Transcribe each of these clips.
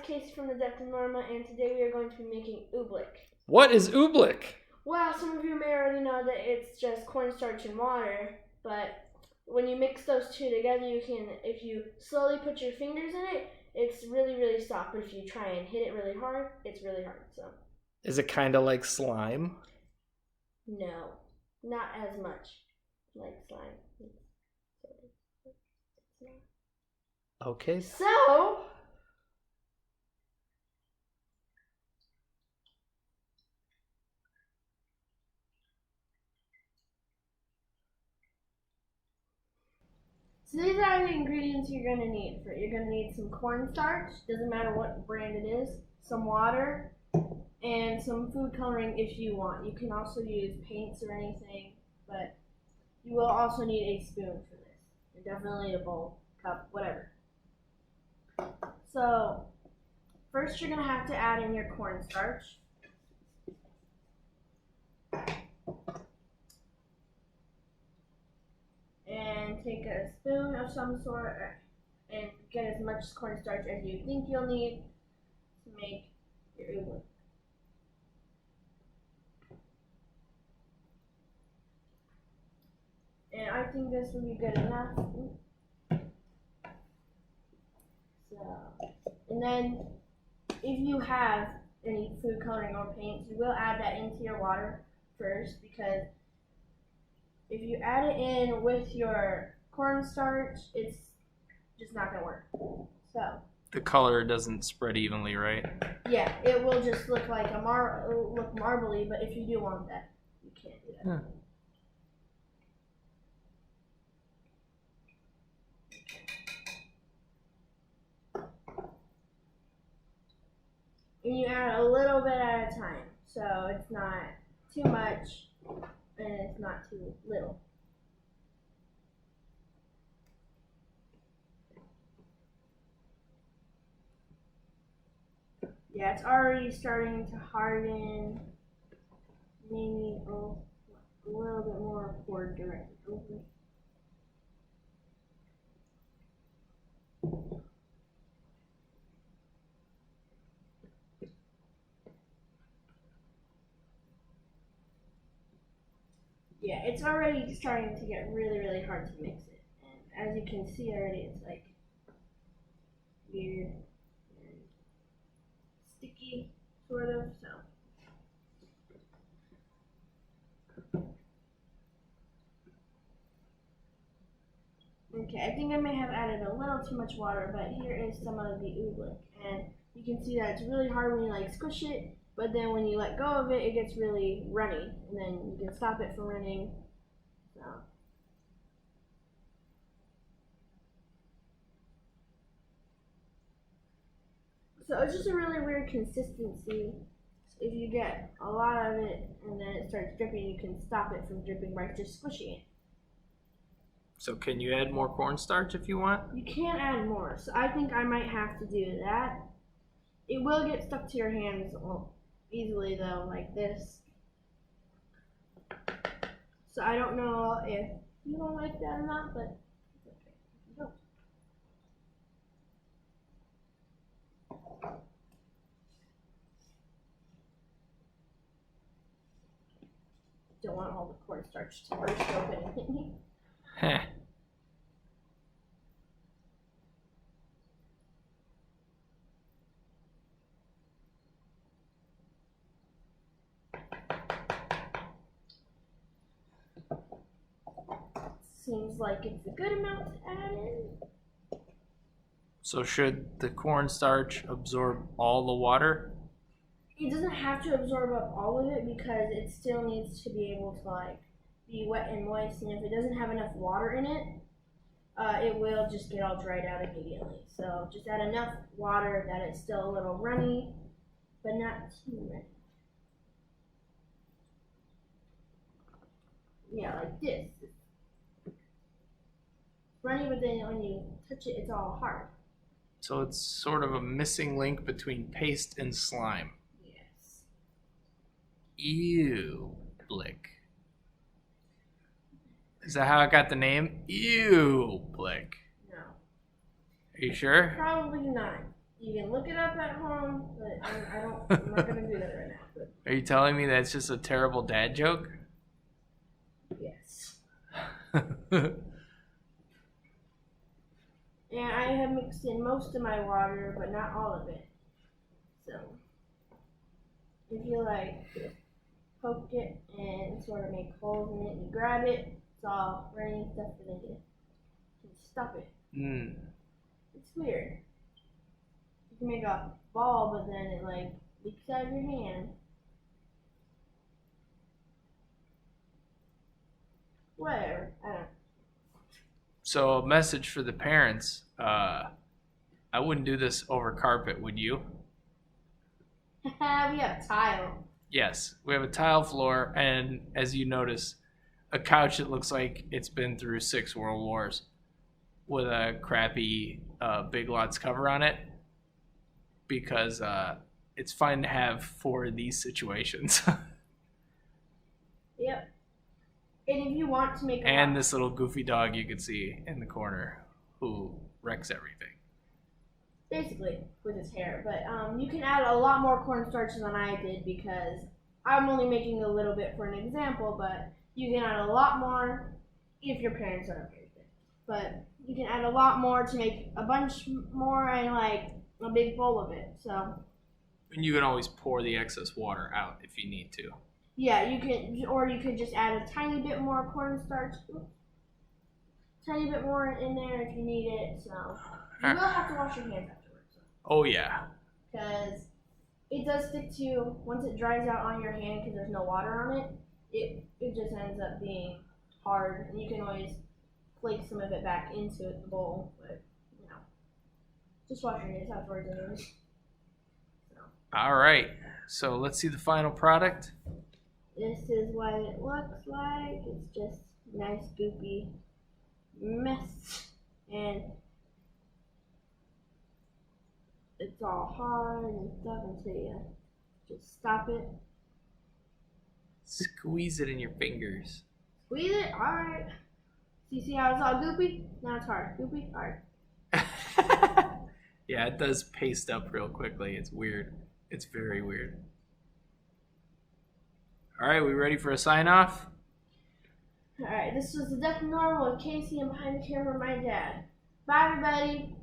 it's Casey from the Depth of Norma, and today we are going to be making Oobleck. What is Oobleck? Well, some of you may already know that it's just cornstarch and water, but when you mix those two together, you can, if you slowly put your fingers in it, it's really, really soft, but if you try and hit it really hard, it's really hard, so. Is it kind of like slime? No, not as much like slime. Okay. So, these are the ingredients you're going to need. You're going to need some cornstarch, doesn't matter what brand it is, some water, and some food coloring if you want. You can also use paints or anything, but you will also need a spoon for this. And definitely a bowl, cup, whatever. So, first you're going to have to add in your cornstarch. And take a spoon of some sort and get as much cornstarch as you think you'll need to make your oobleck. And I think this will be good enough. So, and then if you have any food coloring or paints, you will add that into your water first, because if you add it in with your cornstarch, it's just not gonna work. So the color doesn't spread evenly, right? Yeah, it will just look like it'll look marbly, but if you do want that, you can't do that. Yeah. And you add a little bit at a time, so it's not too much and it's not too little. Yeah, it's already starting to harden. Maybe a little bit more poured directly over. Yeah, it's already starting to get really, really hard to mix it. And as you can see already, it's like weird and sticky, sort of, so. Okay, I think I may have added a little too much water, but here is some of the oobleck. And you can see that it's really hard when you like squish it, but then when you let go of it, it gets really runny, and then you can stop it from running. So it's just a really weird consistency. If you get a lot of it and then it starts dripping, you can stop it from dripping by just squishing it. So can you add more cornstarch if you want? You can add more, so I think I might have to do that. It will get stuck to your hands easily though, like this. So I don't know if you don't like that or not, but it's okay if you don't. Don't want all the cornstarch to burst open and hit me. Heh. Seems like it's a good amount to add in. So should the cornstarch absorb all the water? It doesn't have to absorb up all of it because it still needs to be able to like be wet and moist, and if it doesn't have enough water in it, it will just get all dried out immediately. So just add enough water that it's still a little runny, but not too runny. Yeah, like this. Runny, but then when you touch it, it's all hard. So it's sort of a missing link between paste and slime. Yes. Oobleck. Is that how I got the name? Oobleck. No. Are you sure? Probably not. You can look it up at home, but I'm not gonna do that right now. But Are you telling me that's just a terrible dad joke? yes. And I have mixed in most of my water, but not all of it. So, if you like poke it and sort of make holes in it, you grab it, it's all runny and stuff, and then you can stop it. It's weird. You can make a ball, but then it like leaks out of your hand. Whatever. I don't know. So a message for the parents, I wouldn't do this over carpet, would you? We have tile. Yes, we have a tile floor, and as you notice, a couch that looks like it's been through 6 World Wars with a crappy Big Lots cover on it, because it's fine to have for these situations. Yep. And if you want to make and this little goofy dog you can see in the corner who wrecks everything. Basically, with his hair. But you can add a lot more cornstarch than I did because I'm only making a little bit for an example, but you can add a lot more if your parents are okay with it. But you can add a lot more to make a bunch more and like a big bowl of it. So. And you can always pour the excess water out if you need to. Yeah, you can, or you could just add a tiny bit more cornstarch, tiny bit more in there if you need it. So you will have to wash your hands afterwards. Oh yeah. Because it does stick to once it dries out on your hand because there's no water on it. It just ends up being hard, and you can always flake some of it back into the bowl. But you know, just wash your hands afterwards, anyways. So. All right. So let's see the final product. This is what it looks like. It's just nice goopy mess, and it's all hard and stuff until you just stop it. Squeeze it in your fingers. Squeeze it, alright. So you see how it's all goopy? Now it's hard. Goopy, hard. Yeah, it does paste up real quickly. It's weird. It's very weird. All right, we ready for a sign off? Alright, this was the Death Normal with Casey, and behind the camera, my dad. Bye, everybody.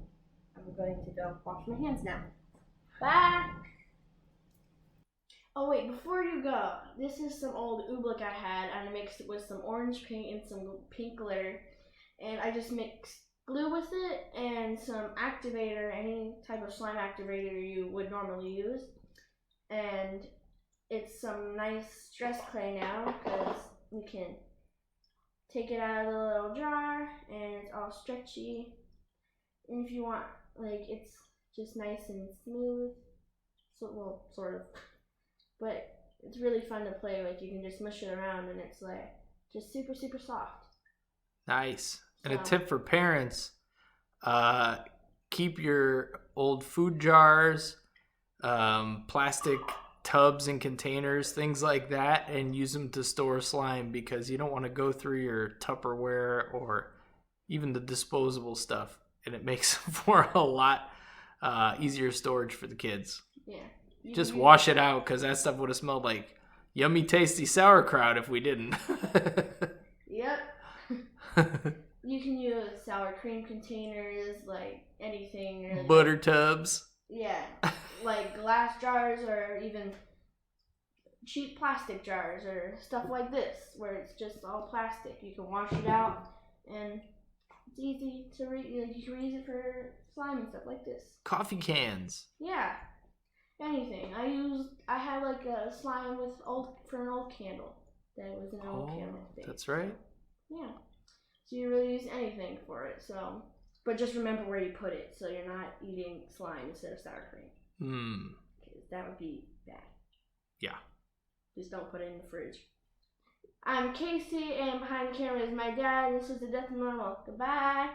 I'm going to go wash my hands now. Bye. Oh wait, before you go, this is some old Oobleck I had, and I mixed it with some orange paint and some pink glitter, and I just mixed glue with it and some activator, any type of slime activator you would normally use, and it's some nice stress clay now because you can take it out of the little jar and it's all stretchy. And if you want, like, it's just nice and smooth, so, well, sort of. But it's really fun to play with. You can just mush it around and it's like just super, super soft. Nice. And a tip for parents, keep your old food jars, plastic tubs and containers, things like that, and use them to store slime because you don't want to go through your Tupperware or even the disposable stuff, and it makes for a lot easier storage for the kids. Yeah. Just wash it out because that stuff would have smelled like yummy, tasty sauerkraut if we didn't. Yep. You can use sour cream containers, like anything. Really. Butter tubs. Yeah, like glass jars or even cheap plastic jars or stuff like this where it's just all plastic. You can wash it out and it's easy to you can reuse it for slime and stuff like this. Coffee cans. Yeah, anything. I had like a slime for an old candle that was an old candle thing. That's right. Yeah, so you really use anything for it. So. But just remember where you put it, so you're not eating slime instead of sour cream. Because that would be bad. Yeah. Just don't put it in the fridge. I'm Casey, and behind the camera is my dad. This is the Death Normal. Goodbye.